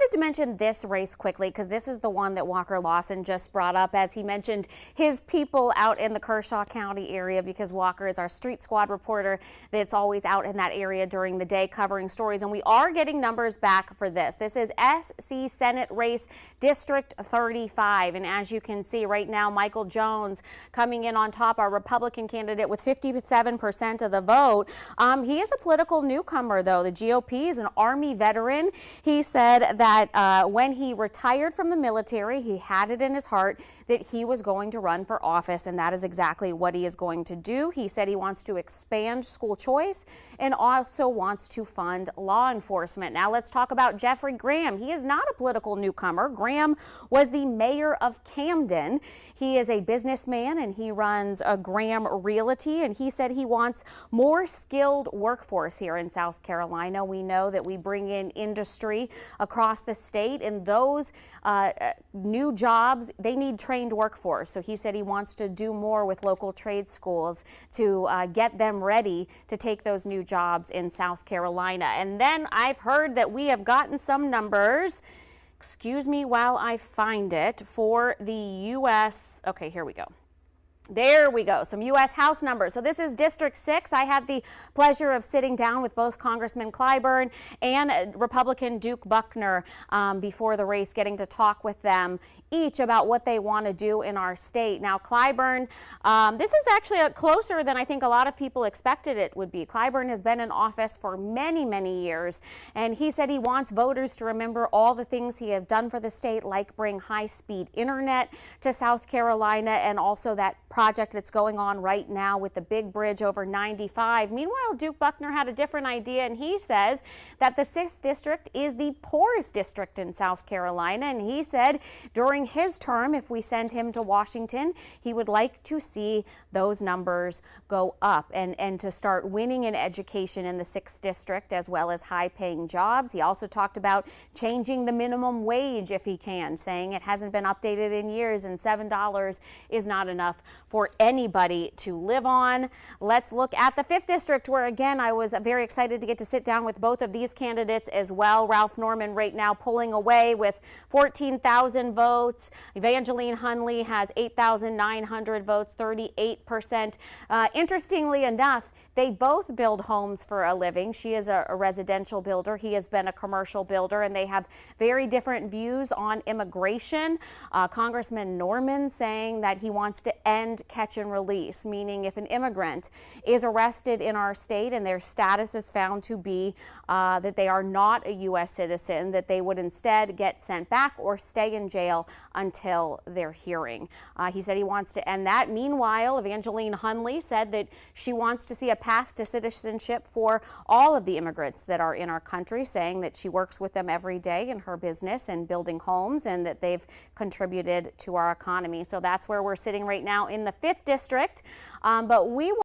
wanted to mention this race quickly because this is the one that Walker Lawson just brought up as he mentioned his people out in the Kershaw County area, because Walker is our Street Squad reporter that's always out in that area during the day covering stories. And we are getting numbers back for this. This is SC Senate race District 35. And as you can see right now, Michael Jones coming in on top, our Republican candidate, with 57% of the vote. He is a political newcomer, though. The GOP is an Army veteran. He said that when he retired from the military, he had it in his heart that he was going to run for office, and that is exactly what he is going to do. He said he wants to expand school choice and also wants to fund law enforcement. Now let's talk about Jeffrey Graham. He is not a political newcomer. Graham was the mayor of Camden. He is a businessman and he runs a Graham Realty, and he said he wants more skilled workforce here in South Carolina. We know that we bring in industry across the state, and those new jobs, they need trained workforce. So he said he wants to do more with local trade schools to get them ready to take those new jobs in South Carolina. And then I've heard that we have gotten some numbers, excuse me while I find it, for the U.S. Okay, here we go. There we go. Some U.S. House numbers. So this is District 6. I had the pleasure of sitting down with both Congressman Clyburn and Republican Duke Buckner before the race, getting to talk with them each about what they want to do in our state. Now, Clyburn, this is actually closer than I think a lot of people expected it would be. Clyburn has been in office for many, many years, and he said he wants voters to remember all the things he has done for the state, like bring high-speed internet to South Carolina, and also that project that's going on right now with the big bridge over 95. Meanwhile, Duke Buckner had a different idea, and he says that the 6th district is the poorest district in South Carolina, and he said during his term, if we send him to Washington, he would like to see those numbers go up and to start winning in education in the 6th district, as well as high-paying jobs. He also talked about changing the minimum wage if he can, saying it hasn't been updated in years and $7 is not enough for anybody to live on. Let's look at the 5th district, where again I was very excited to get to sit down with both of these candidates as well. Ralph Norman right now pulling away with 14,000 votes. Evangeline Hunley has 8,900 votes, 38%. Interestingly enough, they both build homes for a living. She is a residential builder. He has been a commercial builder, and they have very different views on immigration. Congressman Norman saying that he wants to end catch and release, meaning if an immigrant is arrested in our state and their status is found to be that they are not a U.S. citizen, that they would instead get sent back or stay in jail until their hearing. He said he wants to end that. Meanwhile, Evangeline Hunley said that she wants to see a path to citizenship for all of the immigrants that are in our country, saying that she works with them every day in her business and building homes, and that they've contributed to our economy. So that's where we're sitting right now in the 5th district. But we